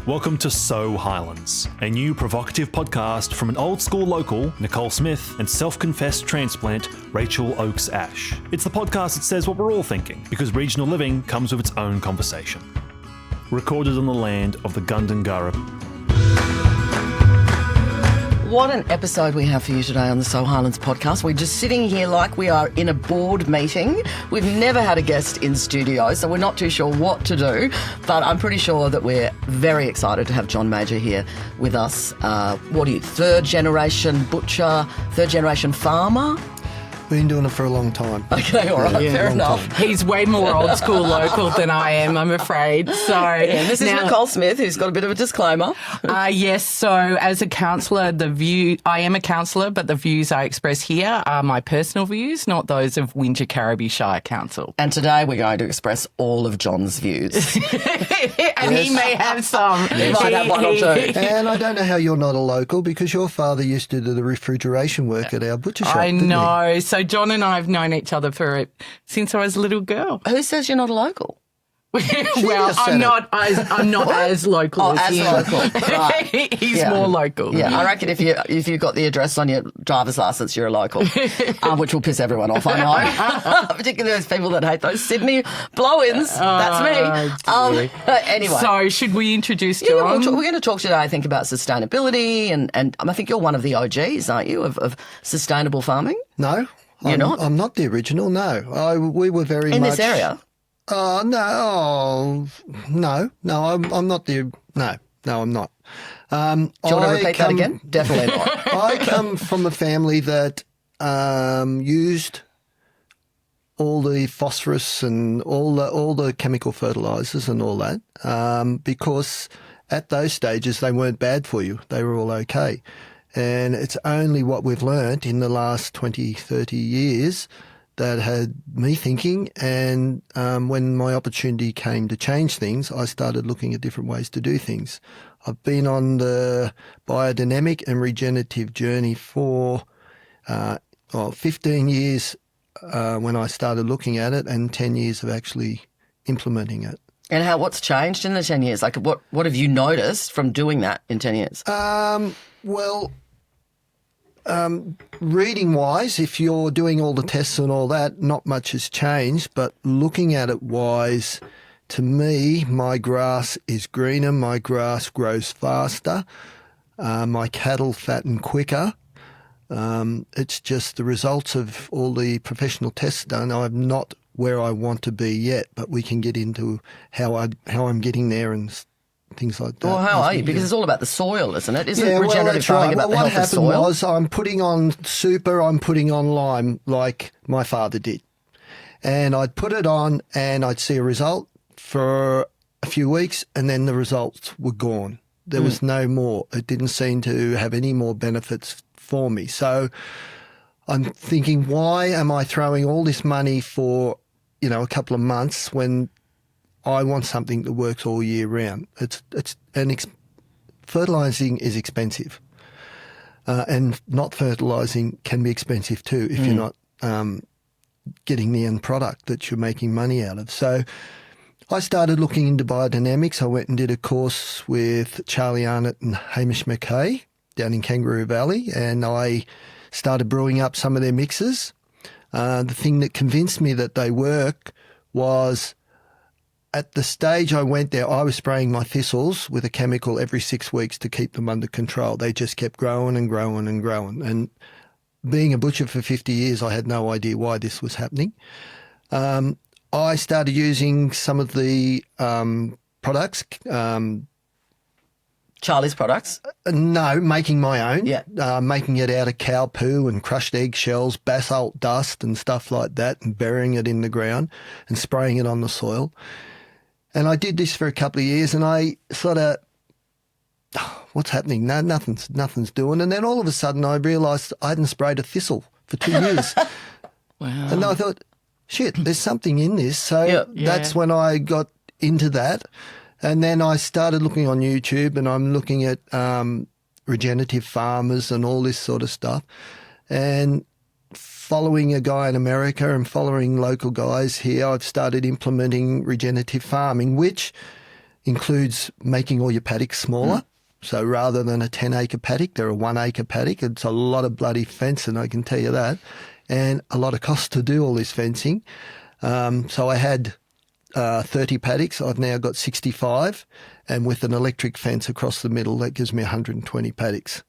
Welcome to So Highlands, a new provocative podcast from an old school local, Nicole Smith, and self-confessed transplant, Rachael Oakes Ash. It's the podcast that says what we're all thinking, because regional living comes with its own conversation. Recorded on the land of the Gundungurra. What an episode we have for you today on the So Highlands podcast. We're just sitting here like we are in a board meeting. We've never had a guest in studio, so we're not too sure what to do, but I'm pretty sure that we're very excited to have John Mauger here with us. What are you, third generation butcher, third generation farmer? Been doing it for a long time. Okay, all right, fair enough. He's way more old school local than I am, I'm afraid. So and this is Nicole Smith, who's got a bit of a disclaimer. Yes, so as a counsellor, I am a counsellor, but the views I express here are my personal views, not those of Wingecarribee Shire Council. And today we're going to express all of John's views. And he may have some. He might have one or two. And I don't know how you're not a local, because your father used to do the refrigeration work at our butcher shop. I didn't know. So John and I have known each other since I was a little girl. Who says you're not a local? Well, I'm not as local as him. Local. Right. He's more local. Yeah, I reckon if you got the address on your driver's license, you're a local, which will piss everyone off, I know. Particularly those people that hate those Sydney blow-ins. That's me. Anyway. So should we introduce John? Yeah, we're going to talk today, I think, about sustainability, and I think you're one of the OGs, aren't you, of sustainable farming? No. You're not? I'm not the original, no. We were very much... In this area? I'm not I'm not. Do you want to repeat that again? Definitely not. I come from a family that used all the phosphorus and all the chemical fertilizers and all that because at those stages they weren't bad for you. They were all okay. And it's only what we've learnt in the last 20, 30 years that had me thinking. And when my opportunity came to change things, I started looking at different ways to do things. I've been on the biodynamic and regenerative journey for 15 years when I started looking at it, and 10 years of actually implementing it. And what's changed in the 10 years? Like, what have you noticed from doing that in 10 years? Reading-wise, if you're doing all the tests and all that, not much has changed. But looking at it wise, to me, my grass is greener, my grass grows faster, my cattle fatten quicker. It's just the results of all the professional tests done. I'm not where I want to be yet, but we can get into how I'm getting there and things like that. Well, how are you? Because it's all about the soil, isn't it? Isn't regenerative that's farming right. about the what health of soil? happened was I'm putting on super, I'm putting on lime like my father did. And I'd put it on and I'd see a result for a few weeks, and then the results were gone. There was no more. It didn't seem to have any more benefits for me. So I'm thinking, why am I throwing all this money for, a couple of months when I want something that works all year round? Fertilising is expensive, and not fertilising can be expensive too if you're not getting the end product that you're making money out of. So I started looking into biodynamics. I went and did a course with Charlie Arnott and Hamish McKay down in Kangaroo Valley, and I started brewing up some of their mixes. The thing that convinced me that they work was, at the stage I went there, I was spraying my thistles with a chemical every 6 weeks to keep them under control. They just kept growing and growing and growing. And being a butcher for 50 years, I had no idea why this was happening. I started using some of the products. Charlie's products? No, making my own. Yeah. Making it out of cow poo and crushed eggshells, basalt dust and stuff like that, and burying it in the ground and spraying it on the soil. And I did this for a couple of years, and I sort of, what's happening? No, nothing's doing. And then all of a sudden I realised I hadn't sprayed a thistle for 2 years. Wow. And I thought, shit, there's something in this. So that's when I got into that. And then I started looking on YouTube, and I'm looking at regenerative farmers and all this sort of stuff. And following a guy in America and following local guys here, I've started implementing regenerative farming, which includes making all your paddocks smaller. So rather than a 10-acre paddock, they're a 1-acre paddock. It's a lot of bloody fencing, I can tell you that, and a lot of cost to do all this fencing. So I had 30 paddocks. I've now got 65, and with an electric fence across the middle, that gives me 120 paddocks.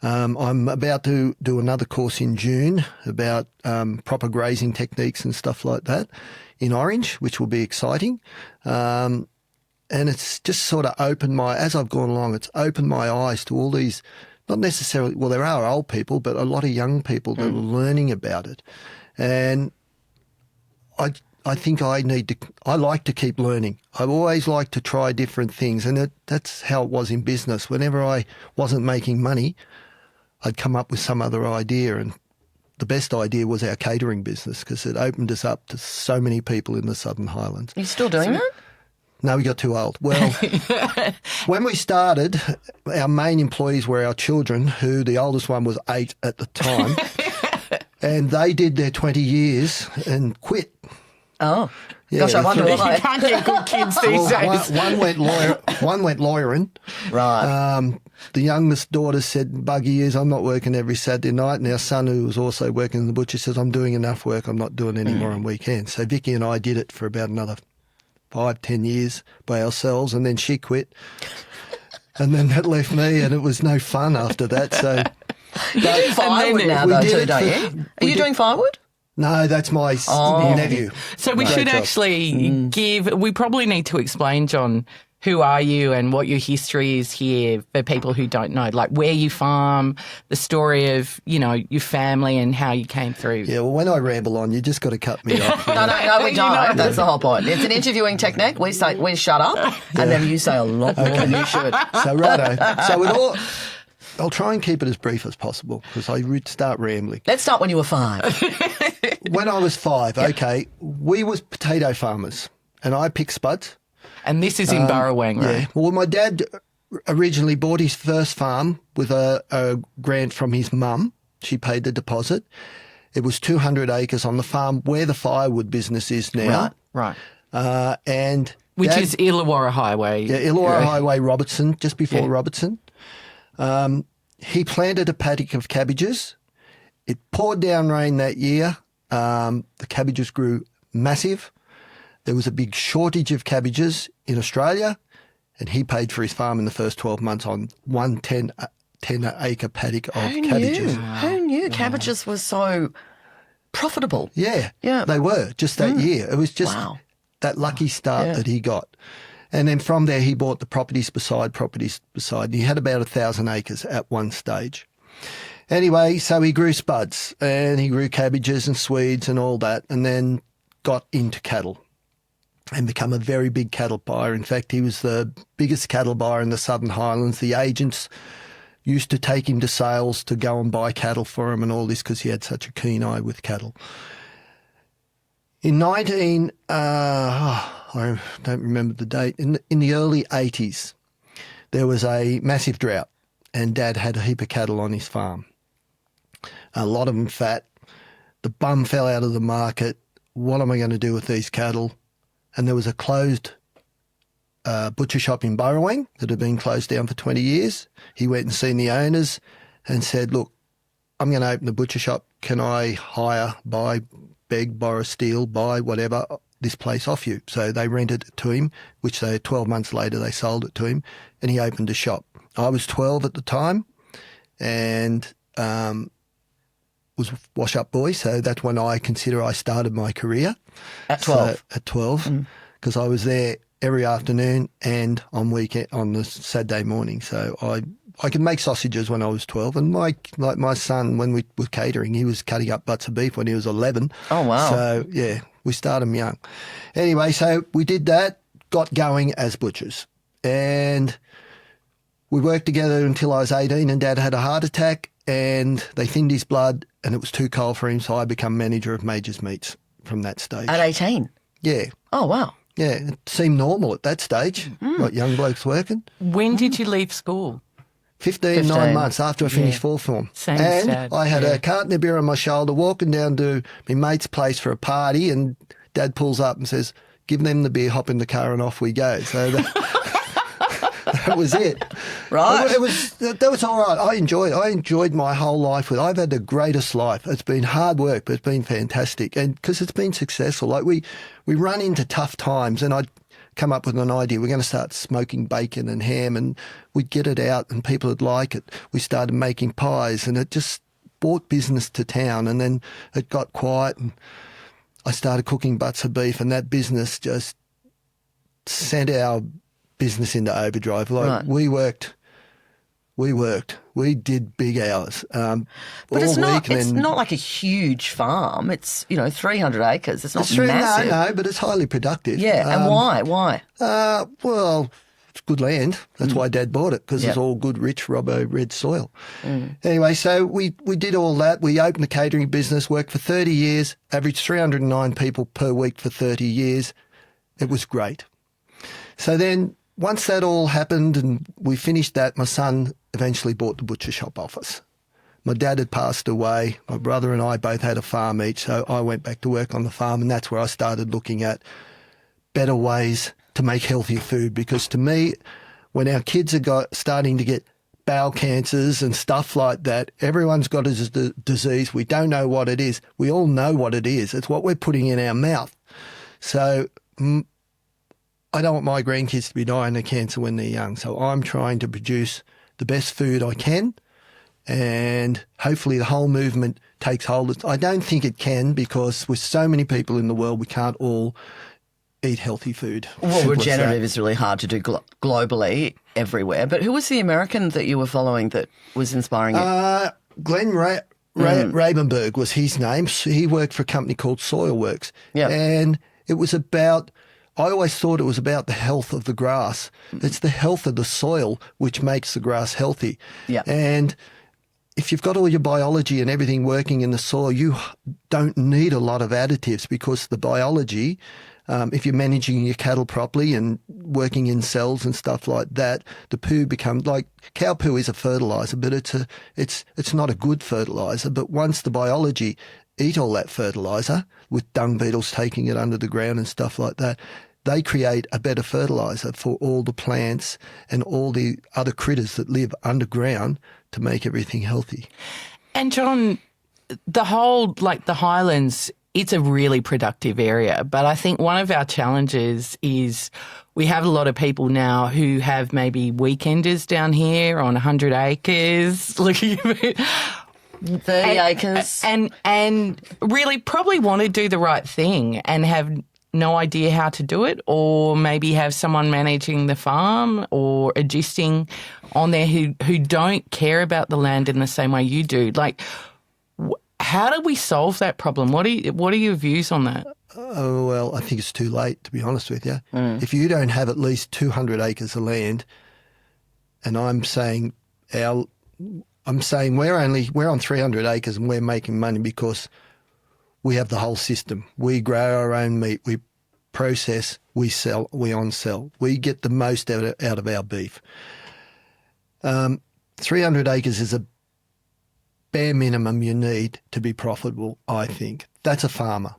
I'm about to do another course in June about proper grazing techniques and stuff like that in Orange, which will be exciting. And it's just sort of as I've gone along, it's opened my eyes to all these, not necessarily, well, there are old people, but a lot of young people that are learning about it. And I think I like to keep learning. I've always liked to try different things. And that's how it was in business. Whenever I wasn't making money, I'd come up with some other idea. And the best idea was our catering business because it opened us up to so many people in the Southern Highlands. Are you still doing that? No, we got too old. Well, when we started, our main employees were our children, who the oldest one was 8 at the time. And they did their 20 years and quit. Oh, Yeah, gosh, I wonder You why. can't get good kids these days. One went lawyering. Right. The youngest daughter said, buggy years, I'm not working every Saturday night. And our son, who was also working in the butcher, says, I'm doing enough work. I'm not doing any more on weekends. So Vicky and I did it for about another 5-10 years by ourselves, and then she quit. And then that left me, and it was no fun after that. So You do firewood now, though, too, don't you? Are you doing firewood? no, that's my nephew. So we Great should job. actually we probably need to explain, John, who are you and what your history is here for people who don't know, like where you farm, the story of, your family and how you came through. Yeah, well, when I ramble on, you just got to cut me off. No, we don't. That's the whole point. It's an interviewing technique. We shut up, and then you say a lot more than you should. So, righto. So I'll try and keep it as brief as possible because I would start rambling. Let's start when you were 5. When I was 5, okay, we was potato farmers, and I picked spuds. And this is in Burrawang, right? Yeah. Well, my dad originally bought his first farm with a grant from his mum. She paid the deposit. It was 200 acres on the farm where the firewood business is now. Right. And Which Dad- is Illawarra Highway. Yeah, Illawarra Highway, Robertson, just before Robertson. He planted a paddock of cabbages. It poured down rain that year. The cabbages grew massive. There was a big shortage of cabbages in Australia, and he paid for his farm in the first 12 months on one 10-acre paddock of cabbages. Who knew cabbages were so profitable? Yeah, Yeah. they were just that year. It was just that lucky start that he got. And then from there, he bought the properties beside. And he had about 1,000 acres at one stage. Anyway, so he grew spuds and he grew cabbages and swedes and all that, and then got into cattle and become a very big cattle buyer. In fact, he was the biggest cattle buyer in the Southern Highlands. The agents used to take him to sales to go and buy cattle for him and all this because he had such a keen eye with cattle. In I don't remember the date, in the early 80s, there was a massive drought and Dad had a heap of cattle on his farm. A lot of them fat. The bum fell out of the market. What am I going to do with these cattle? And there was a closed butcher shop in Burrawang that had been closed down for 20 years. He went and seen the owners and said, look, I'm going to open the butcher shop. Can I hire, buy, beg, borrow, steal, buy, whatever, this place off you? So they rented it to him, which 12 months later they sold it to him, and he opened a shop. I was 12 at the time and was wash-up boy, so that's when I consider I started my career. At 12? So, at 12, because I was there every afternoon and on the Saturday morning. So I could make sausages when I was 12, and my son, when we were catering, he was cutting up butts of beef when he was 11. Oh, wow. So, yeah, we started him young. Anyway, so we did that, got going as butchers, and we worked together until I was 18, and Dad had a heart attack, and they thinned his blood, and it was too cold for him, so I became manager of Major's Meats from that stage. At 18? Yeah. Oh, wow. Yeah, it seemed normal at that stage, like young blokes working. When did you leave school? 15, 9 months after I finished fourth form. Same and sad, I had a carton of beer on my shoulder walking down to my mate's place for a party, and Dad pulls up and says, give them the beer, hop in the car, and off we go. So that was it. Right. That was all right. I enjoyed my whole life. I've had the greatest life. It's been hard work, but it's been fantastic. And because it's been successful, like we run into tough times, and I'd come up with an idea. We're going to start smoking bacon and ham, and we'd get it out and people would like it. We started making pies, and it just brought business to town. And then it got quiet, and I started cooking butts of beef, and that business just sent our business into overdrive. Like Right. we worked. We did big hours. But all it's week, and then not like a huge farm. It's 300 acres. It's not it's true, massive. no, but it's highly productive. Yeah, and why? Why? Well, it's good land. That's why Dad bought it, because it's all good, rich, Robbo red soil. Anyway, so we did all that. We opened the catering business, worked for 30 years, averaged 309 people per week for 30 years. It was great. So then once that all happened and we finished that, my son eventually bought the butcher shop off us. My dad had passed away. My brother and I both had a farm each, so I went back to work on the farm, and that's where I started looking at better ways to make healthier food. Because to me, when our kids are starting to get bowel cancers and stuff like that, everyone's got a disease. We don't know what it is. We all know what it is. It's what we're putting in our mouth. So I don't want my grandkids to be dying of cancer when they're young. So I'm trying to produce the best food I can, and hopefully the whole movement takes hold. I don't think it can, because with so many people in the world, we can't all eat healthy food. Well, Simple as regenerative that. is really hard to do globally, everywhere. But who was the American that you were following that was inspiring you? Glenn Rabenberg was his name. He worked for a company called Soilworks. Yep. And it was about, I always thought it was about the health of the grass. It's the health of the soil which makes the grass healthy. Yeah. And if you've got all your biology and everything working in the soil, you don't need a lot of additives, because the biology, if you're managing your cattle properly and working in cells and stuff like that, the poo becomes like, cow poo is a fertilizer, but it's not a good fertilizer. But once the biology eat all that fertilizer, with dung beetles taking it under the ground and stuff like that, they create a better fertilizer for all the plants and all the other critters that live underground to make everything healthy. And John, the whole, like the Highlands, it's a really productive area. But I think one of our challenges is we have a lot of people now who have maybe weekenders down here on 100 acres looking at it. 30 acres. And really probably want to do the right thing and have no idea how to do it, or maybe have someone managing the farm or adjusting on there who don't care about the land in the same way you do. Like, how do we solve that problem? What are your views on that? Oh, well, I think it's too late, to be honest with you. If you don't have at least 200 acres of land, and I'm saying we're on 300 acres and we're making money because we have the whole system. We grow our own meat, we process, we sell, we on-sell. We get the most out of our beef. 300 acres is a bare minimum you need to be profitable, I think. That's a farmer.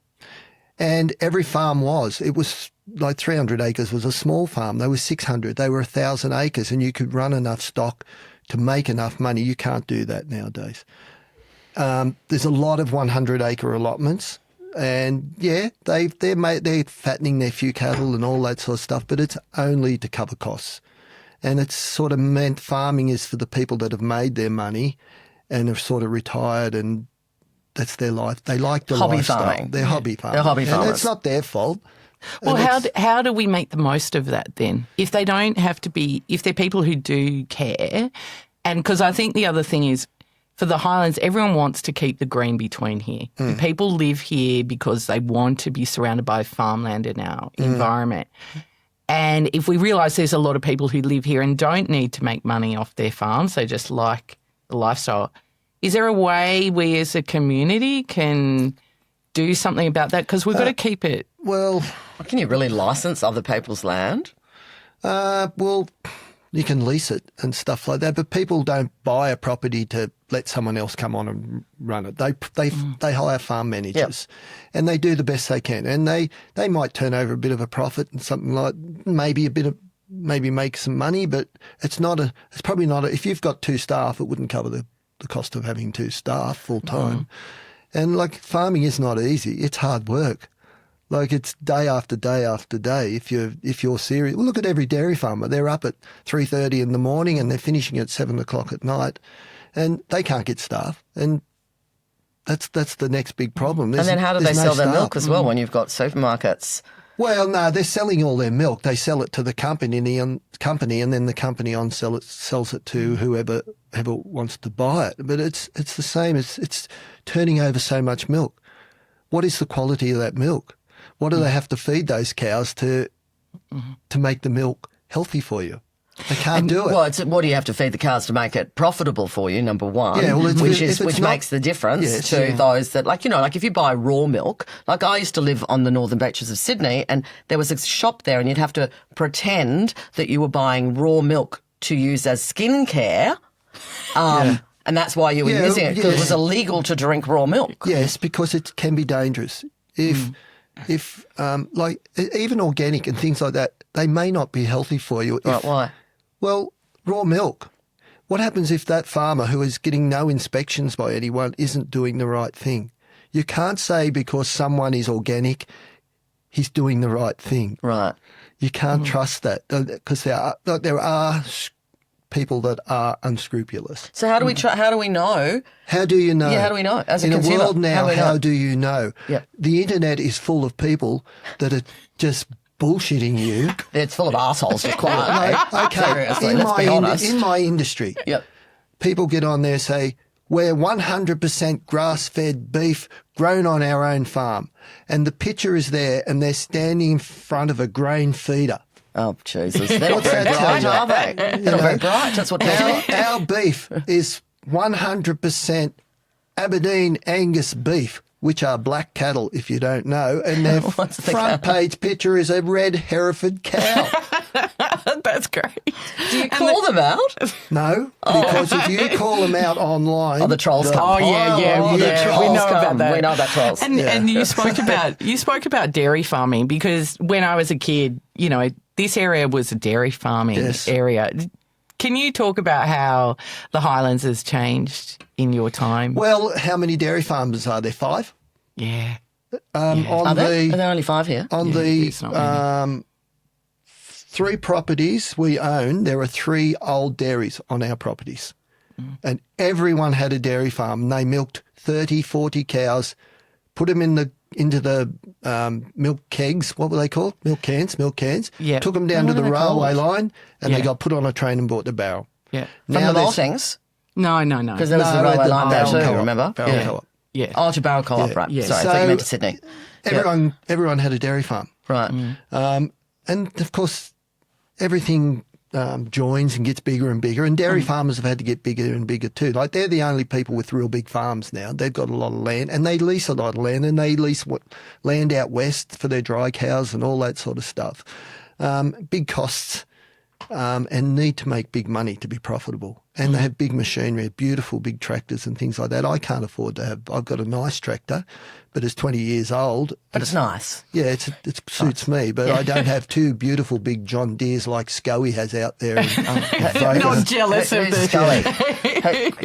And every farm it was like 300 acres was a small farm. They were 600, they were 1,000 acres, and you could run enough stock to make enough money. You can't do that nowadays. There's a lot of 100-acre allotments, and yeah, they're fattening their few cattle and all that sort of stuff, but it's only to cover costs. And it's sort of meant farming is for the people that have made their money and have sort of retired, and that's their life. They like the Hobby lifestyle. farming. They're hobby farmers. They're hobby farmers. And it's not their fault. Well, And how do we make the most of that then? If they don't have to be, if they're people who do care, and because I think the other thing is, for the Highlands, everyone wants to keep the green between here. People live here because they want to be surrounded by farmland in our environment. And if we realise there's a lot of people who live here and don't need to make money off their farms, they just like the lifestyle, is there a way we as a community can do something about that? Because we've got to keep it. Well, Can you really license other people's land? well, You can lease it and stuff like that, but people don't buy a property to let someone else come on and run it. They hire farm managers, and they do the best they can, and they might turn over a bit of a profit and something like maybe make some money, but it's probably not if you've got 2 staff, it wouldn't cover the cost of having 2 staff full time. And like farming is not easy; it's hard work. Like it's day after day after day. If you're serious, well, look at every dairy farmer. They're up at 3:30 in the morning and they're finishing at 7 o'clock at night, and they can't get staff. And that's the next big problem. And then how do they no sell their staff. milk as well when you've got supermarkets? Well, no, they're selling all their milk. They sell it to the company, and then the company sells it to whoever wants to buy it. But it's the same. It's turning over so much milk. What is the quality of that milk? What do they have to feed those cows to make the milk healthy for you? They can't do it. Well, what do you have to feed the cows to make it profitable for you? Number one, Yeah, well, which makes the difference to those that, like if you buy raw milk, like I used to live on the northern beaches of Sydney, and there was a shop there, and you'd have to pretend that you were buying raw milk to use as skincare, and that's why you were using it, because it was illegal to drink raw milk. Yes, because it can be dangerous. If like even organic and things like that, they may not be healthy for you. Right, why? Well, raw milk. What happens if that farmer who is getting no inspections by anyone isn't doing the right thing? You can't say because someone is organic, he's doing the right thing. Right. You can't trust that, because there are people that are unscrupulous. So how do we know? How do you know? Yeah, how do we know? As a in consumer, a world now, how know? do you know? Yep. The internet is full of people that are just bullshitting you. It's full of assholes, just quietly. Okay, Seriously, let's be honest. in my industry, Yep. people get on there and say, we're 100% grass-fed beef grown on our own farm. And the picture is there, and they're standing in front of a grain feeder. Oh, Jesus. They're not What's very that bright, tell you? are they? They're not very bright. That's what tells me. Our beef is 100% Aberdeen Angus beef, which are black cattle, if you don't know, and their What's the front page picture is a red Hereford cow. That's great. Do you call them out? No, because if you call them out online... Oh, the trolls come. Oh yeah, the yeah. trolls We know come. about that. We know about trolls. And you spoke about dairy farming, because when I was a kid, this area was a dairy farming area. Can you talk about how the Highlands has changed in your time? Well, how many dairy farmers are there? 5? Yeah. Are there only 5 here? On it's not the 3 properties we own, there are 3 old dairies on our properties. And everyone had a dairy farm. And they milked 30, 40 cows, put them into the milk kegs. What were they called? Milk cans. Yeah. Took them down to the railway line, and they got put on a train and bought the barrel. Yeah. From the maltings? No. Because there was the railway line there too, remember? Barrel Co-op. Yeah. Oh, to Barrel Co-op, right. Yeah. Sorry, I thought you meant to Sydney. Everyone had a dairy farm. Right. And, of course, everything joins and gets bigger and bigger, and dairy farmers have had to get bigger and bigger too. Like, they're the only people with real big farms now. They've got a lot of land, and they lease a lot of land, and they lease land out west for their dry cows and all that sort of stuff. Big costs, and need to make big money to be profitable. And they have big machinery, beautiful big tractors and things like that. I can't afford to have. I've got a nice tractor, but it's 20 years old. But it's nice. Yeah, it suits me, but I don't have 2 beautiful big John Deeres like Scully has out there. Not jealous of the Scully.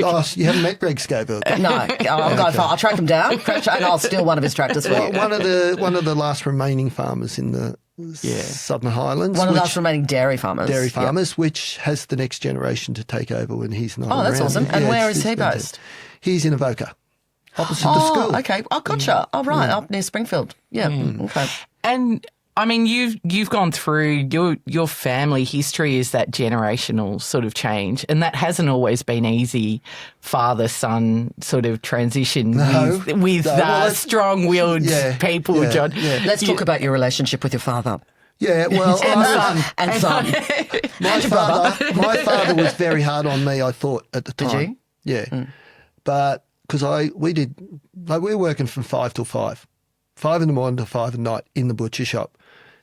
Oh, you haven't met Greg Scoville? No, I'll go far. I'll track him down, and I'll steal one of his tractors for you. One of the last remaining farmers in the Southern Highlands. One of the last remaining dairy farmers. Which has the next generation to take over when he's not around. Oh, that's awesome. And where is he based? He's in Avoca, opposite the school. Okay. Oh, gotcha. Oh, right, up near Springfield. Yeah. Okay. And I mean, you've gone through your family history is that generational sort of change, and that hasn't always been easy. Father son sort of transition with strong-willed people. Yeah, John, Let's talk about your relationship with your father. Yeah, well, And son. my father was very hard on me, I thought, at the time. Did you? Yeah. But because we were working from 5 till 5. 5 in the morning till 5 at night in the butcher shop.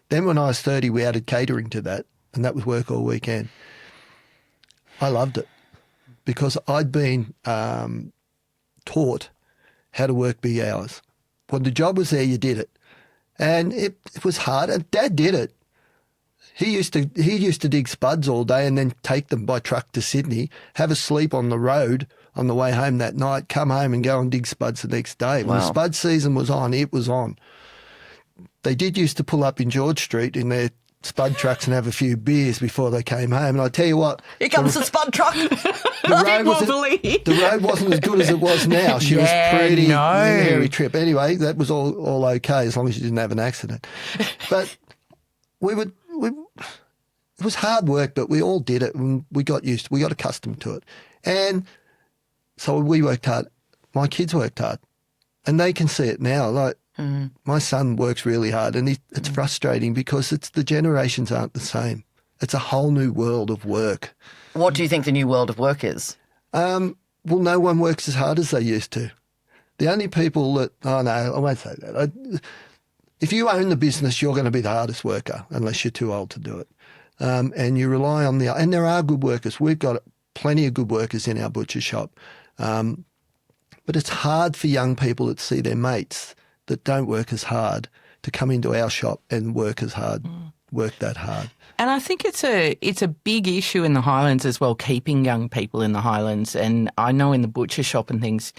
Then when I was 30, we added catering to that, and that was work all weekend. I loved it because I'd been taught how to work big hours. When the job was there, you did it. And it was hard. And Dad did it. He used to dig spuds all day and then take them by truck to Sydney, have a sleep on the road on the way home that night, come home and go and dig spuds the next day. When the spud season was on, it was on. They did used to pull up in George Street in their spud trucks and have a few beers before they came home. And I tell you what, here comes the spud truck. The road wasn't as good as it was now. She was pretty hairy trip. Anyway, that was all okay as long as you didn't have an accident. But it was hard work, but we all did it and we got accustomed to it. And so we worked hard. My kids worked hard and they can see it now. Like my son works really hard and it's frustrating because the generations aren't the same. It's a whole new world of work. What do you think the new world of work is? Well, no one works as hard as they used to. The only people that, I won't say that. If you own the business, you're going to be the hardest worker unless you're too old to do it. And you rely on and there are good workers. We've got plenty of good workers in our butcher shop. But it's hard for young people that see their mates that don't work as hard to come into our shop and work that hard. And I think it's a big issue in the Highlands as well, keeping young people in the Highlands. And I know in the butcher shop and things,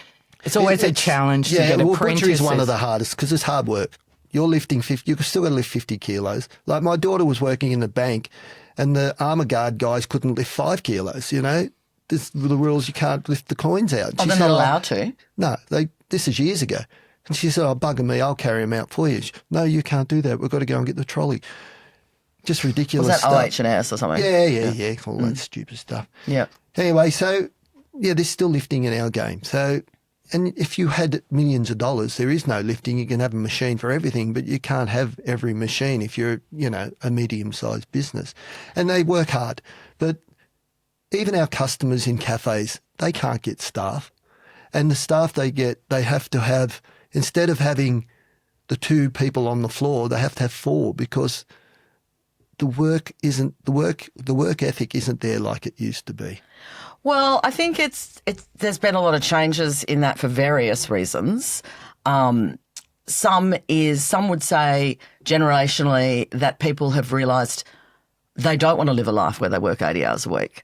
it's always a challenge to get apprentices. Butcher is one of the hardest because it's hard work. You're lifting 50, you've still got to lift 50 kilos. Like my daughter was working in the bank and the armour guard guys couldn't lift 5 kilos, you know. The rules, you can't lift the coins out. They're not allowed to? No, this is years ago. And she said, bugging me, I'll carry them out for you. No, you can't do that. We've got to go and get the trolley. Just ridiculous stuff. Was that stuff. OH&S or something? Yeah. All that stupid stuff. Yeah. Anyway, so, there's still lifting in our game. So, and if you had millions of dollars, there is no lifting. You can have a machine for everything, but you can't have every machine if you're, a medium-sized business. And they work hard. But even our customers in cafes, they can't get staff. And the staff they get, they have to have, instead of having the 2 people on the floor, they have to have 4 because the work ethic isn't there like it used to be. Well, I think there's been a lot of changes in that for various reasons. Some would say generationally that people have realised they don't want to live a life where they work 80 hours a week.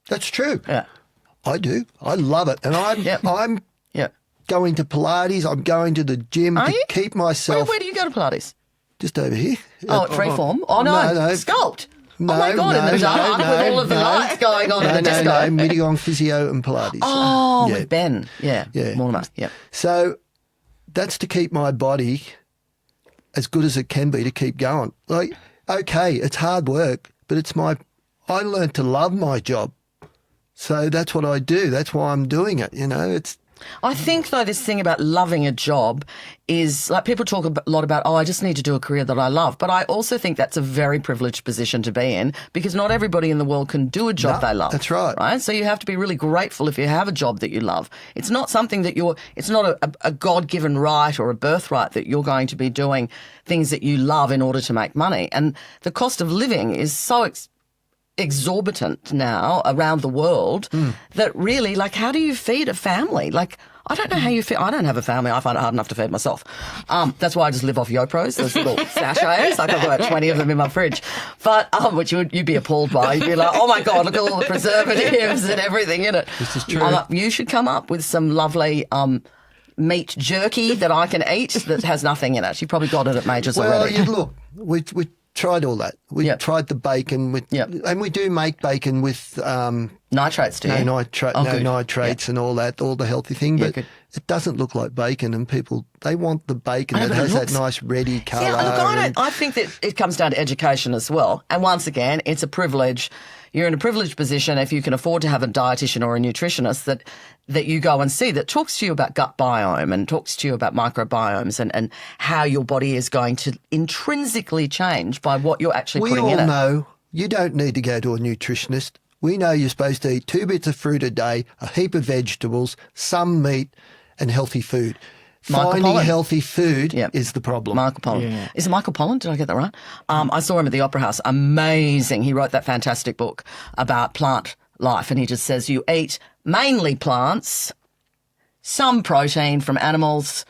That's true. Yeah. I do. I love it. And I'm going to Pilates. I'm going to the gym to keep myself. Where do you go to Pilates? Just over here. Oh, at Freeform? Oh, no. Sculpt. No, oh, my God, in the dark with all of the lights going on in the disco. No, Midigon Physio and Pilates. Oh, with Ben. Yeah. Mortimer. Yeah. So that's to keep my body as good as it can be to keep going. Like, okay, it's hard work, but I learned to love my job. So that's what I do. That's why I'm doing it. I think, though, this thing about loving a job is, like, people talk a lot about, I just need to do a career that I love. But I also think that's a very privileged position to be in because not everybody in the world can do a job they love. That's right. Right? So you have to be really grateful if you have a job that you love. It's not something that it's not a God-given right or a birthright that you're going to be doing things that you love in order to make money. And the cost of living is so exorbitant now around the world that really, like, how do you feed a family? Like, I don't know how you feed. I don't have a family. I find it hard enough to feed myself. That's why I just live off Yopros, those little sachets. Like, I've got about 20 of them in my fridge. But which you'd be appalled by. You'd be like, oh my God, look at all the preservatives and everything in it. This is true. You should come up with some lovely meat jerky that I can eat that has nothing in it. You probably got it at Major's already. Well, look, we tried all that. We tried the bacon and we do make bacon with nitrates, do you? No nitrates and all that, all the healthy thing, but it doesn't look like bacon, and people, they want the bacon that has that nice reddy colour. Yeah, look, I think that it comes down to education as well. And once again, it's a privilege. You're in a privileged position if you can afford to have a dietitian or a nutritionist that you go and see that talks to you about gut biome and talks to you about microbiomes and how your body is going to intrinsically change by what you're actually putting in it. We all know you don't need to go to a nutritionist. We know you're supposed to eat 2 bits of fruit a day, a heap of vegetables, some meat and healthy food. Finding Pollan. healthy food Yep. is the problem. Michael Pollan. Yeah. Is it Michael Pollan? Did I get that right? I saw him at the Opera House. Amazing. He wrote that fantastic book about plant life, and he just says you eat mainly plants, some protein from animals,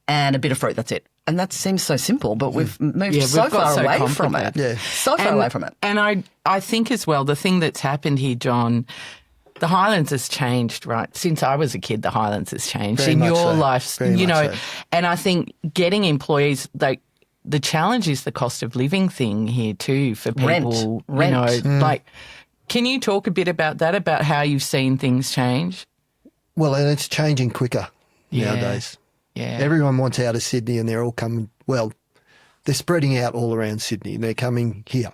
and a bit of fruit. That's it. And that seems so simple, but we've moved so we've got far so away from it. complicated. Yeah. So far away from it. And I think as well, the thing that's happened here, John, the Highlands has changed, right? Since I was a kid, the Highlands has changed Very in much your so. life, Very you much know. so. And I think getting employees, like the challenge is the cost of living thing here too for people. Rent. You know, like, can you talk a bit about that, about how you've seen things change? Well, and it's changing quicker Yeah. nowadays. Yeah. Everyone wants out of Sydney and they're all coming, well, they're spreading out all around Sydney and they're coming here,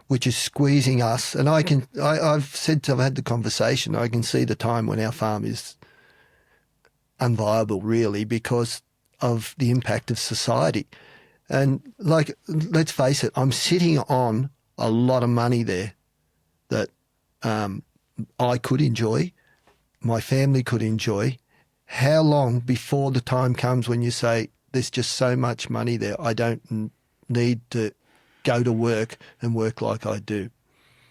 which is squeezing us. And I've had the conversation, I can see the time when our farm is unviable really because of the impact of society. And like, let's face it, I'm sitting on a lot of money there that I could enjoy, my family could enjoy. How long before the time comes when you say, there's just so much money there, I don't need to go to work and work like I do?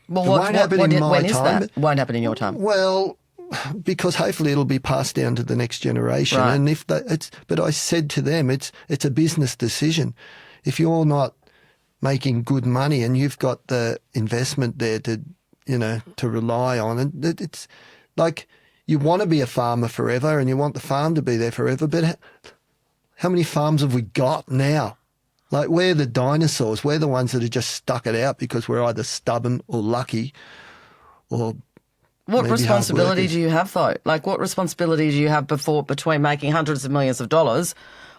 Well, It won't happen in my when is time. that? Won't happen in your time. Well, because hopefully it'll be passed down to the next generation. Right. And if that, but I said to them, it's a business decision. If you're not making good money and you've got the investment there to rely on, and it's like you want to be a farmer forever and you want the farm to be there forever. But how many farms have we got now? Like, we're the dinosaurs. We're the ones that have just stuck it out because we're either stubborn or lucky or What maybe responsibility hardworking. do you have, though? Like, what responsibility do you have between making hundreds of millions of dollars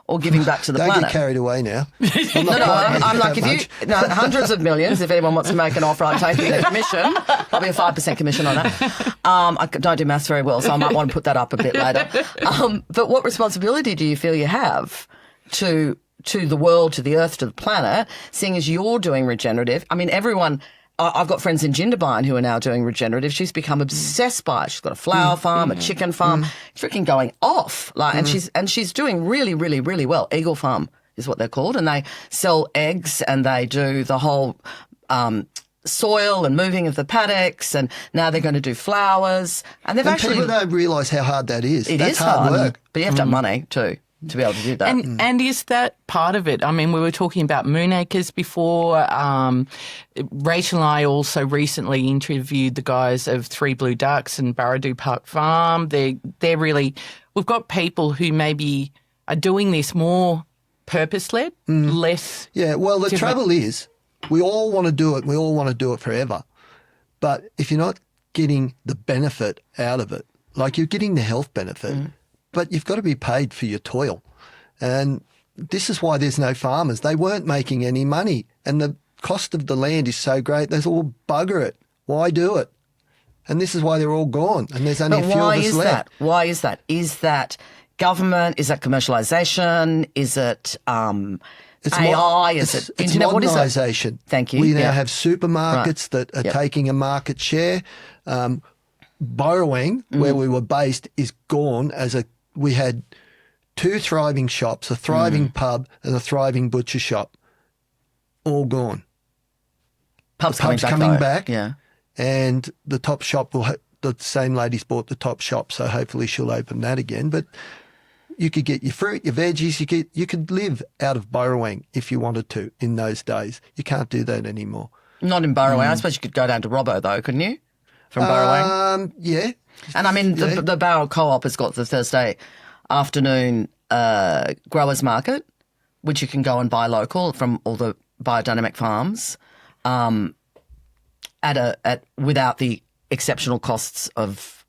or giving back to the Don't planet? get carried away now. I'm No, not quite making I'm like, that much. hundreds of millions, if anyone wants to make an offer, I'm taking a commission. I'll be a 5% commission on that. I don't do maths very well, so I might want to put that up a bit later. But what responsibility do you feel you have to the world, to the earth, to the planet, seeing as you're doing regenerative? I mean, everyone... I've got friends in Jindabyne who are now doing regenerative. She's become obsessed by it. She's got a flower farm, a chicken farm, freaking going off. And she's doing really, really, really well. Eagle Farm is what they're called, and they sell eggs and they do the whole soil and moving of the paddocks. And now they're going to do flowers. And they've And actually people don't realise how hard that is. it That's is hard work. but you have to have money too to be able to do that. And is that part of it? I mean, we were talking about moonacres before. Rachel and I also recently interviewed the guys of Three Blue Ducks and Barradoo Park Farm. They're really, we've got people who maybe are doing this more purpose-led, less. Yeah, well, the different. trouble is we all want to do it. We all want to do it forever. But if you're not getting the benefit out of it, like you're getting the health benefit, but you've got to be paid for your toil. And this is why there's no farmers. They weren't making any money. And the cost of the land is so great, they all bugger it. Why do it? And this is why they're all gone. And there's only But a few why of us is left. that? Why is that? Is that government? Is that commercialisation? Is it AI? Is it It's internet? What is it? modernisation. Thank you. We now Yeah. have supermarkets that are Yep. taking a market share. Burrawang, where we were based, is gone. We had 2 thriving shops, a thriving pub and a thriving butcher shop, all gone. Pub's Pub's coming though. back. Yeah. And the top shop the same lady's bought the top shop, so hopefully she'll open that again. But you could get your fruit, your veggies. You could live out of Burrawang if you wanted to in those days. You can't do that anymore. Not in Burrawang. I suppose you could go down to Robbo though, couldn't you? From Burrawang. Yeah. And I mean, yeah. the Barrel Co-op has got the Thursday afternoon growers market, which you can go and buy local from all the biodynamic farms, without the exceptional costs of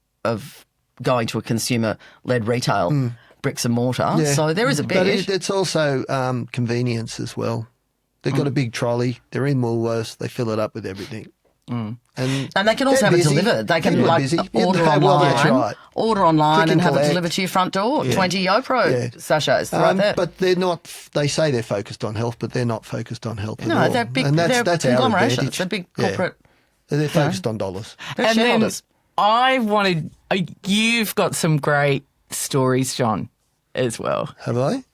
going to a consumer-led retail bricks and mortar. Yeah. So there is a bit. But it's also convenience as well. They've got a big trolley. They're in Woolworths. They fill it up with everything. And they can also they're have busy. it delivered. They can People are like busy. Yeah, order no, online, well, that's right. order online Click and and have it collect. delivered to your front door. 20 YoPro sachets right there. But they're not. They say they're focused on health, but they're not focused on health at No, all. they're big. And they're that's our conglomerations. advantage. They're big Yeah. corporate. They're focused on dollars. They're And then shareholders. I wanted, you've got some great stories, John, as well. Have I?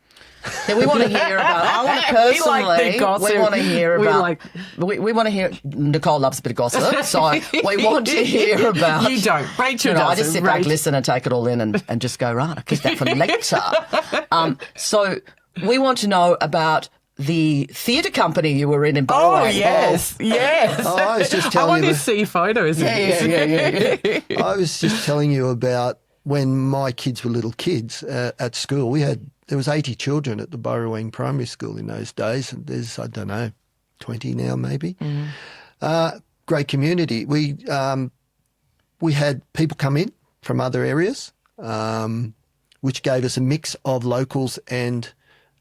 Yeah, we want to hear about. I want to personally. We like the gossip. We want to hear We about. like- We want to hear. Nicole loves a bit of gossip, so we want to hear about. You don't. Rachel I doesn't. just sit back, Rachel- listen, and take it all in, and just go right. I'll keep that for later. So we want to know about the theatre company you were in Burrawang. Oh, yes. Yes. Oh, I was just I telling want you. to see photos of this. Yeah. I was just telling you about when my kids were little kids at school. There was 80 children at the Burrawang Primary School in those days, and there's, I don't know, 20 now maybe. Great community. We had people come in from other areas, which gave us a mix of locals and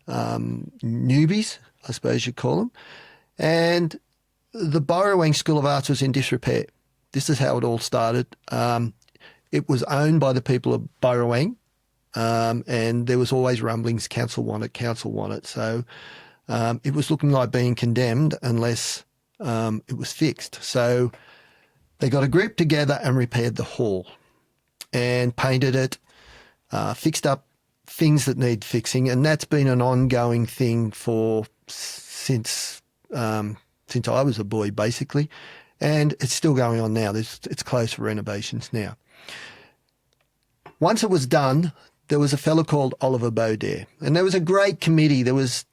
newbies, I suppose you'd call them. And the Burrawang School of Arts was in disrepair. This is how it all started. It was owned by the people of Burrawang, and there was always rumblings, council want it. So it was looking like being condemned unless it was fixed. So they got a group together and repaired the hall and painted it, fixed up things that need fixing, and that's been an ongoing thing since I was a boy, basically, and it's still going on now. It's closed for renovations now. Once it was done, there was a fellow called Oliver Baudere, and there was a great committee. There was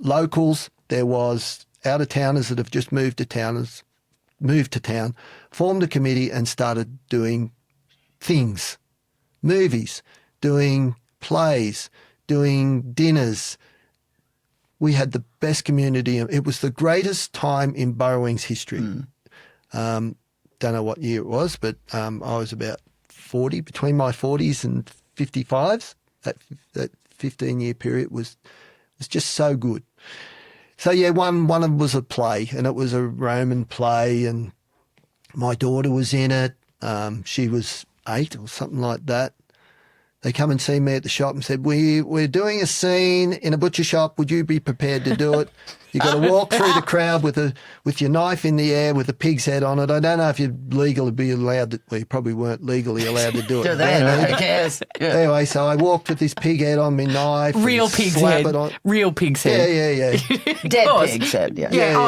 locals, there was out of towners that have just moved to town, formed a committee and started doing things, movies, doing plays, doing dinners. We had the best community. It was the greatest time in Burrawang's history. Don't know what year it was, but I was about 40, between my 40s and 55s. That 15-year period was just so good. So yeah, one of them was a play, and it was a Roman play, and my daughter was in it. She was 8 or something like that. They come and see me at the shop and said, we're doing a scene in a butcher shop. Would you be prepared to do it? You've got to walk through the crowd with your knife in the air with a pig's head on it. I don't know if you're legally be allowed to, well, you probably weren't legally allowed to do it. Do that. Who cares? Yeah. Anyway, so I walked with this pig head on my knife. Real and pig's slap head. it on. Real pig's head. Yeah. Dead course. pig said, yeah. Yeah. No,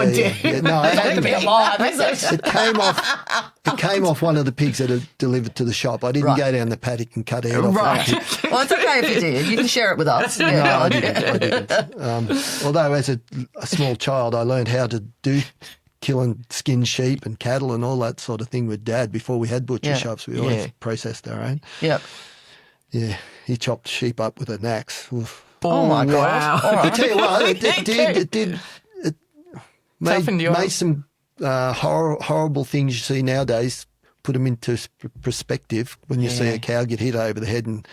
I It's going to be alive, is it? It came off one of the pigs that had delivered to the shop. I didn't go down the paddock and cut it off. Right. Well, it's okay if you did. You can share it with us. No, I didn't. Although as a small child, I learned how to do kill and skin sheep and cattle and all that sort of thing with Dad. Before we had butcher shops, we always processed our own. Yep. Yeah, he chopped sheep up with an axe. Oof. Oh, my God. Wow. All I right. tell you what, it Toughened you up. made some horrible things you see nowadays. Put them into perspective when you see a cow get hit over the head and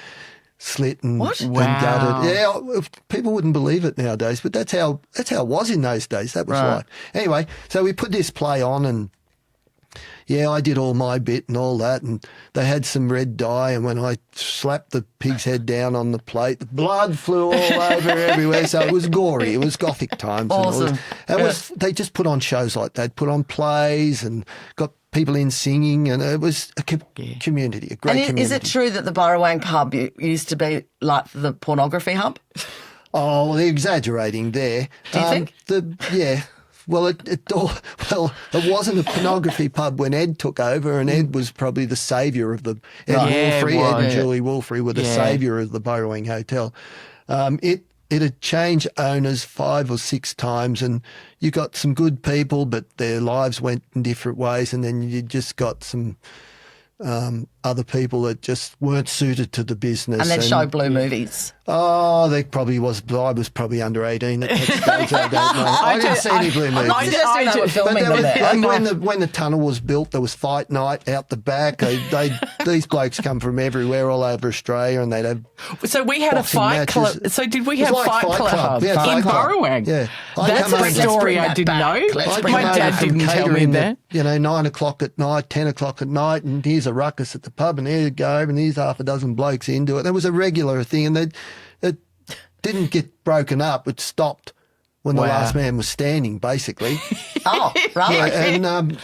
slit and, What? and Wow. gutted. Yeah, people wouldn't believe it nowadays, but that's how it was in those days. That was life. Anyway, so we put this play on, and I did all my bit and all that, and they had some red dye, and when I slapped the pig's head down on the plate, the blood flew all over everywhere. So it was gory. It was Gothic times. Awesome. They just put on shows like that, put on plays and got people in singing, and it was a community, a great And community. is it true that the Burrawang pub used to be like the pornography hub? Oh, well, they're exaggerating there. Do you think? Well, it wasn't a pornography pub when Ed took over, and Ed was probably the saviour of the Ed and Julie Wolfrey were the saviour of the Burrawang Hotel. It had changed owners 5 or 6 times, and you got some good people, but their lives went in different ways, and then you just got some other people that just weren't suited to the business. And then show blue movies. Oh, I was probably under 18 at that stage. I don't know. I didn't see any blue movies. I'm suggesting they were But filming there them was, there. when the tunnel was built, there was fight night out the back. These blokes come from everywhere, all over Australia, and they'd have. So we had a boxing fight matches. club. So did we It was have like fight club We had in Fight Club. Burrawang? Yeah. That's a story I didn't know. My dad didn't tell me that. 9 o'clock at night, 10 o'clock at night, and here's a ruckus at the pub, and here you go, and here's half a dozen blokes into it. It was a regular thing, and it didn't get broken up. It stopped when the Wow. last man was standing, basically. Oh, right.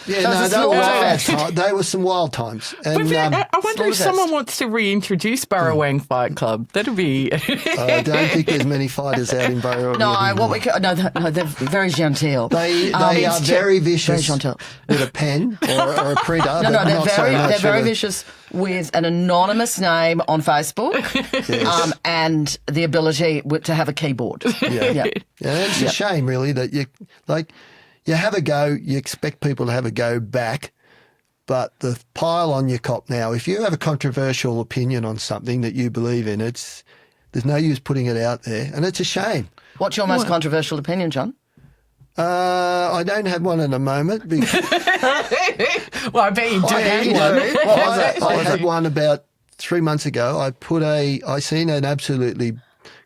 They were some wild times. And I wonder if Slaughterfest. someone wants to reintroduce Burrawang Fight Club. That'd be. I don't think there's many fighters out in Burrawang. No, anymore. they're very genteel. They are very vicious Very gentle. with a pen or a printer. No, but they're not so much they're very with a- vicious with an anonymous name on Facebook, Yes. and the ability to have a keyboard. Yeah, it's a shame, really, that you have a go, you expect people to have a go back, but the pile on your cop now, if you have a controversial opinion on something that you believe in, there's no use putting it out there, and it's a shame. What's your most controversial opinion, John? I don't have one at the moment. Because Well, I bet you do. I had you one. do. What was it? I had one about 3 months ago. I seen an absolutely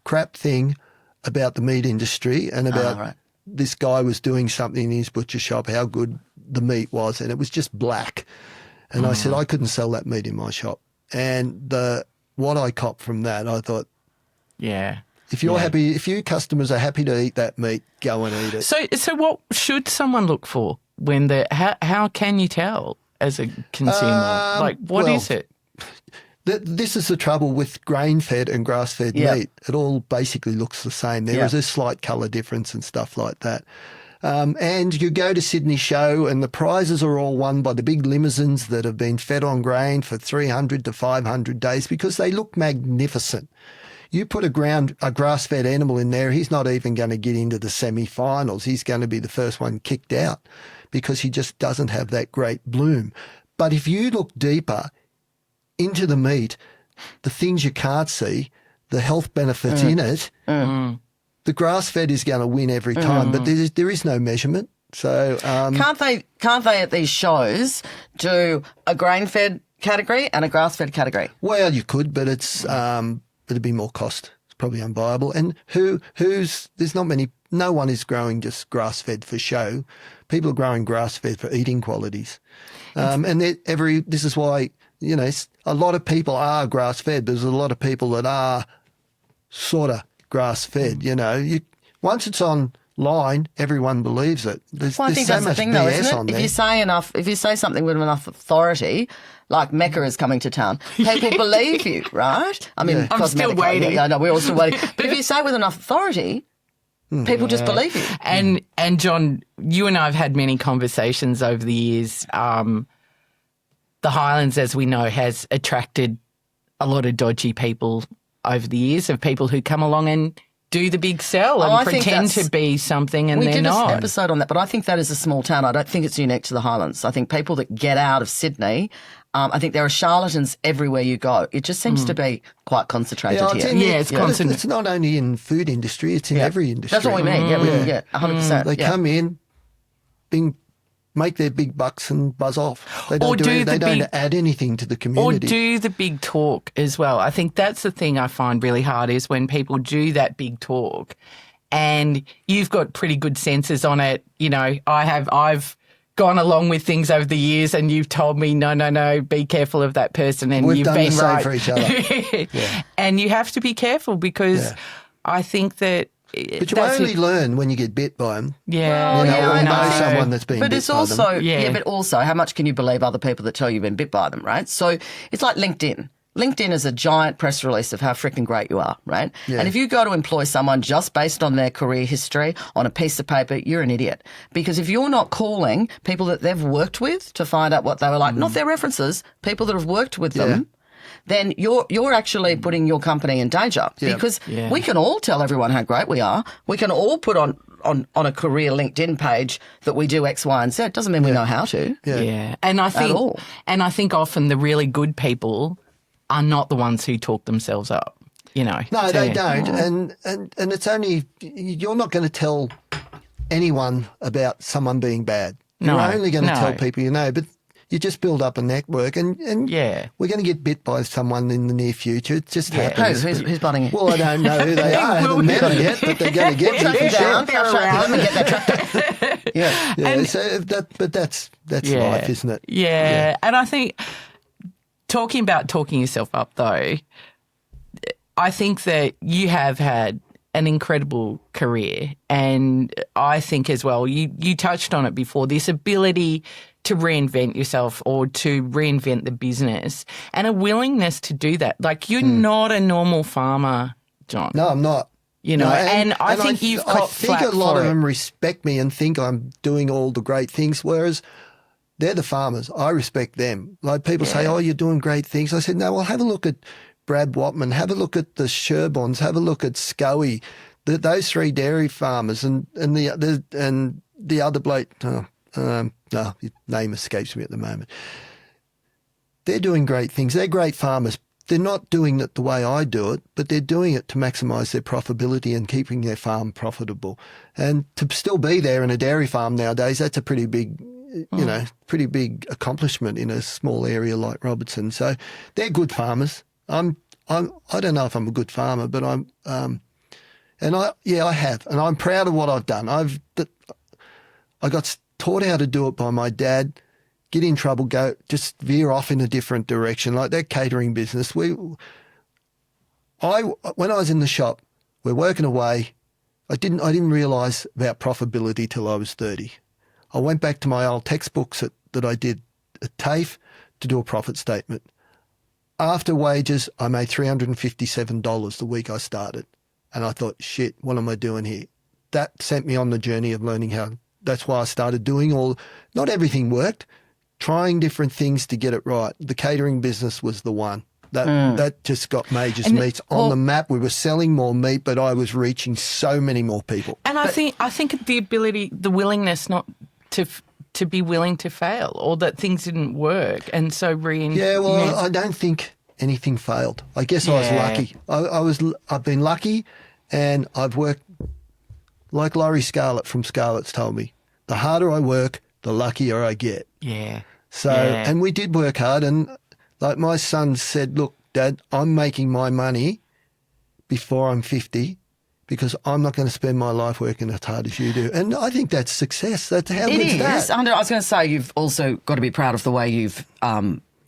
crap thing about the meat industry and about right. this guy was doing something in his butcher shop, how good the meat was, and it was just black. And I said I couldn't sell that meat in my shop. And what I copped from that, I thought, Yeah. if you're happy, if you customers are happy to eat that meat, go and eat it. So what should someone look for when how can you tell as a consumer? What is it? This is the trouble with grain-fed and grass-fed Yeah. meat. It all basically looks the same. There is a slight colour difference and stuff like that. And you go to Sydney Show and the prizes are all won by the big limousines that have been fed on grain for 300 to 500 days because they look magnificent. You put a grass-fed animal in there, he's not even going to get into the semi-finals. He's going to be the first one kicked out because he just doesn't have that great bloom. But if you look deeper into the meat, the things you can't see, the health benefits in it, the grass-fed is going to win every time, but there is no measurement. So Can't they at these shows do a grain-fed category and a grass-fed category? well, you could, but it'd be more cost. It's probably unviable. And there's not many. No one is growing just grass-fed for show. People are growing grass-fed for eating qualities, and this is why a lot of people are grass-fed. There's a lot of people that are sort of grass-fed. Once it's online, everyone believes it. There's, Well, I there's think so that's the much thing, though, BS isn't on it? there. If you say something with enough authority, like Mecca is coming to town, people believe you, right? I mean, I'm still cosmetic- waiting. Yeah, no, we're all still waiting. But if you say with enough authority, people just believe you. And John, you and I have had many conversations over the years. The Highlands, as we know, has attracted a lot of dodgy people over the years, of people who come along and do the big sell and I think pretend that's- to be something and We they're did not. an episode on that, but I think that is a small town. I don't think it's unique to the Highlands. I think people that get out of Sydney, I think there are charlatans everywhere you go. It just seems to be quite concentrated it's here. in- Yeah, it's not only in food industry; it's in every industry. That's what we mean. Yeah, 100%. They come in, make their big bucks and buzz off. They don't add anything to the Or community. do the big talk as well. I think that's the thing I find really hard is when people do that big talk and you've got pretty good senses on it. I've gone along with things over the years and you've told me, no, be careful of that person. And We've you've done been the same right. for each other. And you have to be careful because I think that But you only learn when you get bit by them. Yeah. Oh, yeah, or I know know. someone that's been But bit it's by them. also, Yeah. but also, how much can you believe other people that tell you've been bit by them, right? So it's like LinkedIn. LinkedIn is a giant press release of how freaking great you are, right? Yeah. And if you go to employ someone just based on their career history on a piece of paper, you're an idiot. Because if you're not calling people that they've worked with to find out what they were like, not their references, people that have worked with them, then you're actually putting your company in danger. Yeah. Because Yeah. we can all tell everyone how great we are. We can all put on a career LinkedIn page that we do X, Y, and Z. Doesn't mean we know how to. Yeah. And I think often the really good people are not the ones who talk themselves up, No, they don't. And it's only, you're not going to tell anyone about someone being bad. No, You're only going to no. tell people you know, but you just build up a network and Yeah. we're going to get bit by someone in the near future. It just happens. Who's butting in? Well, I don't know who they are. I haven't met them yet, but they're going to get me for sure. Shut them and get that tractor. Yeah, but that's life, isn't it? Yeah. And I think talking yourself up though, I think that you have had an incredible career. And I think as well, you touched on it before, this ability to reinvent yourself or to reinvent the business and a willingness to do that. Like, you're not a normal farmer, John. No, I'm not. You know, No, and I think I caught think flack a lot for of it. them respect me and think I'm doing all the great things, whereas they're the farmers. I respect them. Like, people say, oh, you're doing great things. I said, no, well, have a look at Brad Watman, have a look at the Sherbons, have a look at Scoey, those three dairy farmers and the other bloke, no, his name escapes me at the moment. They're doing great things. They're great farmers. They're not doing it the way I do it, but they're doing it to maximise their profitability and keeping their farm profitable. And to still be there in a dairy farm nowadays, that's a pretty big, pretty big accomplishment in a small area like Robertson. So they're good farmers. I don't know if I'm a good farmer, but I have, and I'm proud of what I've done. I got taught how to do it by my dad. Get in trouble, just veer off in a different direction, like that catering business. When I was in the shop, we're working away. I didn't realise about profitability till I was 30. I went back to my old textbooks that I did at TAFE to do a profit statement. After wages, I made $357 the week I started. And I thought, shit, what am I doing here? That sent me on the journey of learning how. That's why I started doing not everything worked, trying different things to get it right. The catering business was the one. That just got Major's Meats on the map. We were selling more meat, but I was reaching so many more people. And I think the ability, the willingness not to be willing to fail, or that things didn't work, and so I don't think anything failed. I guess I was lucky. I've been lucky, and I've worked like Laurie Scarlett from Scarlett's told me. The harder I work, the luckier I get. Yeah. So, and we did work hard, and like my son said, look, Dad, I'm making my money before I'm 50 because I'm not going to spend my life working as hard as you do. And I think that's success. That's how good's that? I was going to say, you've also got to be proud of the way you've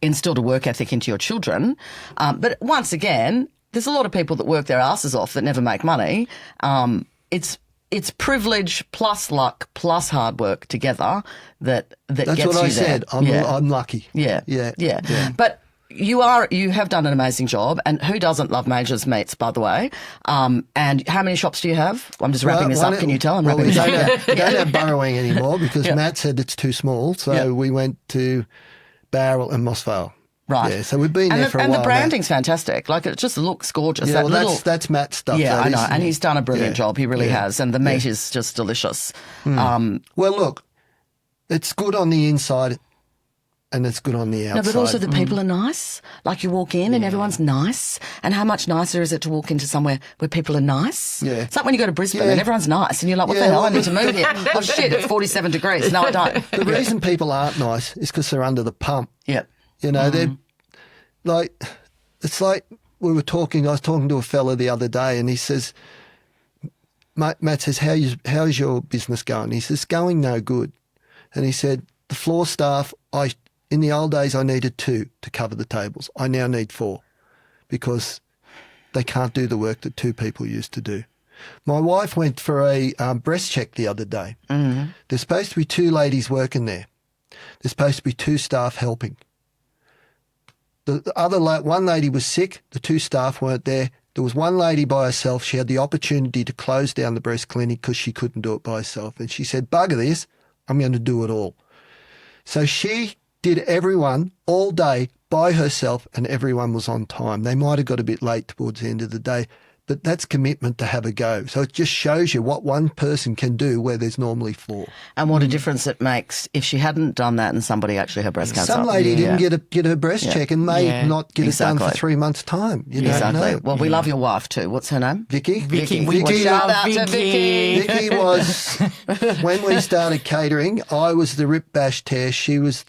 instilled a work ethic into your children. But once again, there's a lot of people that work their asses off that never make money. It's privilege plus luck plus hard work together that gets you there. That's what I said. I'm lucky. Yeah. But you have done an amazing job, and who doesn't love Major's Meats, by the way? And how many shops do you have? I'm just wrapping this up. Can you tell? I'm wrapping this up. We don't have Burrawang anymore because Matt said it's too small, so we went to Bowral and Mossvale. Right. Yeah, so we've been there for a while. And the branding's fantastic. Like, it just looks gorgeous. Yeah, that's Matt's stuff. Yeah, I know. And he's done a brilliant job. He really has. And the meat is just delicious. Well, look, it's good on the inside and it's good on the outside. No, but also the people are nice. Like, you walk in and everyone's nice. And how much nicer is it to walk into somewhere where people are nice? Yeah. It's like when you go to Brisbane and everyone's nice and you're like, what the hell? I need to move here. Oh, shit, it's 47 degrees. No, I don't. The reason people aren't nice is because they're under the pump. Yep. You know, they're like, it's like I was talking to a fella the other day and he says, Matt says, how's your business going? He says, going no good. And he said, the floor staff, in the old days I needed 2 to cover the tables. I now need 4 because they can't do the work that 2 people used to do. My wife went for a breast check the other day. Mm-hmm. There's supposed to be 2 ladies working there. There's supposed to be 2 staff helping. The other one lady was sick. The 2 staff weren't there. There was one lady by herself. She had the opportunity to close down the breast clinic because she couldn't do it by herself. And she said, bugger this, I'm going to do it all. So she did everyone all day by herself and everyone was on time. They might have got a bit late towards the end of the day, but that's commitment to have a go. So it just shows you what one person can do where there's normally 4. And what a difference it makes if she hadn't done that and somebody actually had breast cancer. Some lady didn't get her breast check and may not get it done for 3 months' time. You don't know. Well, we love your wife too. What's her name? Vicky. Shout out to Vicky. Vicky was, when we started catering, I was the rip bash tear. She put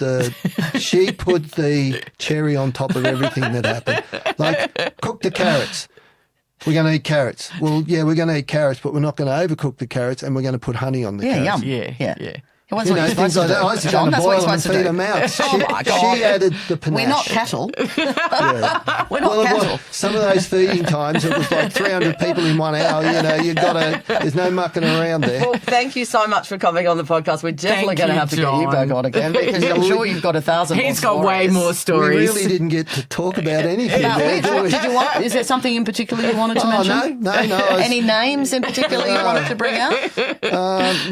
the cherry on top of everything that happened. Like, cook the carrots. We're going to eat carrots. Well, yeah, we're going to eat carrots, but we're not going to overcook the carrots and we're going to put honey on the carrots. Yeah. Well, that's what you're things supposed like to that. I do. used to John, go and that's what boil you're and supposed to feed do. them out. Oh, my God. She added the panache. We're not cattle. Yeah. We're not cattle. Well, some of those feeding times, it was like 300 people in 1 hour. There's no mucking around there. Well, thank you so much for coming on the podcast. We're definitely Thank going to you, have to get you John. back on again because I'm sure you've got 1,000 more He's got way more We stories. really didn't get to talk about anything Now, there, did we? did you want? Is there something in particular you wanted to Oh, mention? no. Any names in particular you wanted to bring out?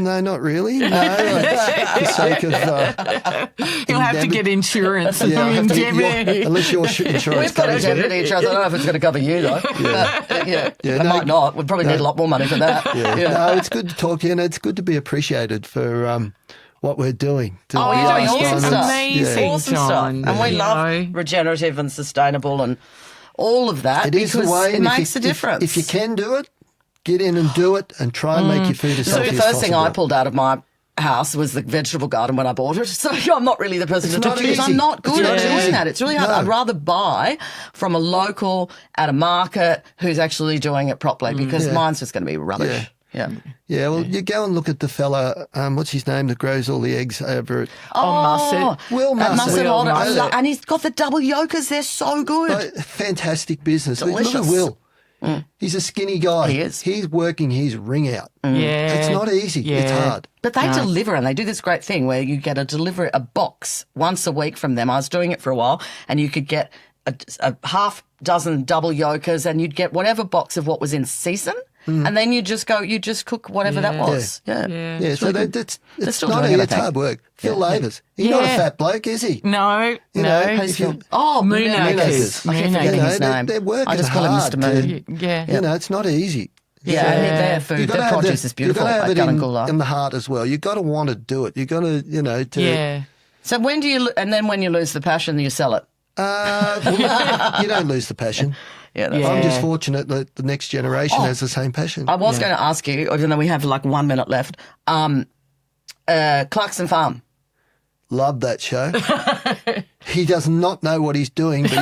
No, not really. No, for the sake of... He'll have to get insurance. Yeah, I have to get Indemnity. unless your insurance We've got covers it. indemnity insurance. I don't know if it's going to cover you though. But, it might not. We'd probably need a lot more money for that. Yeah. Yeah. No, it's good to talk to you, and it's good to be appreciated for what we're doing. Oh, you're doing awesome Lifestyle. stuff. Amazing, Awesome John. stuff. And we You love know. regenerative and sustainable and all of that It is the because way, it and makes a difference. If you can do it, get in and do it, and try and make your food as So healthy the as first thing I possible. pulled out of my house was the vegetable garden when I bought it. So I'm not really the person It's to talk not to because easy. I'm not good It's at not doing easy. that. It's really hard. No. I'd rather buy from a local at a market who's actually doing it properly because mine's just going to be rubbish. Yeah. Yeah, well, you go and look at the fella, what's his name, that grows all the eggs over at... Musset. Will At Musset. Musset Will Holden. Musset. And he's got the double yolkers. They're so good. Fantastic business. Delicious. Look at Will. He's a skinny guy. He is. He's working his ring out. Yeah. It's not easy. It's Yeah. hard. But they deliver, and they do this great thing where you get a box once a week from them. I was doing it for a while, and you could get a half dozen double yolkers, and you'd get whatever box of what was in season, and then you just cook whatever that was. Yeah. Yeah, so it's still not doing it, I it's think. hard work. Phil Lathers. He's not a Yeah. fat bloke, is he? No, You no. know, Who's if you- Phil? Oh, Moonacres. I keep Moonacres. forgetting his name. They're working I just call him hard Mr. Moon. Yeah. You know, it's not easy. Yeah, and their food, their produce is beautiful. You've got to have at it Gullah. in the heart as well. You've got to want to do it. You've got to, Yeah. So when do you, and then when you lose the passion, you sell it? Well, you don't lose the passion. Yeah, that's I'm just Yeah. fortunate that the next generation has the same passion. I was going to ask you, even though we have like 1 minute left, Clarkson Farm. Love that show. He does not know what he's doing, but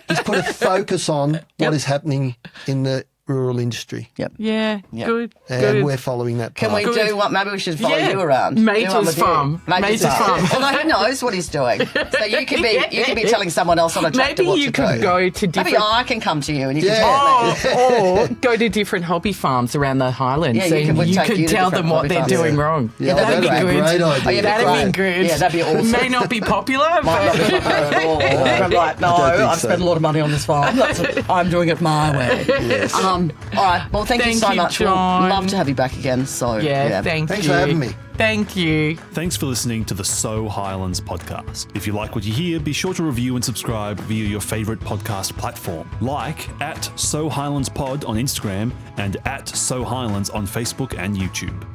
he's put a focus on what is happening in the rural industry. Yep. Yeah. Good. And Good. we're following that Can path. we do what? Maybe we should follow you around. Major's Do one with you. Farm. Major's Farm. Although he knows what he's doing, so you could be telling someone else on a tractor Maybe what you to could do. go to different. Maybe I can come to you and you Yeah. can tell me. Or go to different hobby farms around the Highlands Yeah, and we'd you take could you to tell different them what hobby they're farms. doing wrong. Yeah, that'd be a good. great idea. Oh, yeah, That'd be good. Yeah, that'd be awesome. May not be popular, Might not but be popular at all. I'm like, no, I don't think I've so. spent a lot of money on this farm. I'm doing it my way. Yes. All right. Well, thank you Thank so you, much. John. We'll love to have you back again. So yeah, Thanks you. for having me. Thank you. Thanks for listening to the So Highlands podcast. If you like what you hear, be sure to review and subscribe via your favourite podcast platform, like at So Highlands Pod on Instagram and at So Highlands on Facebook and YouTube.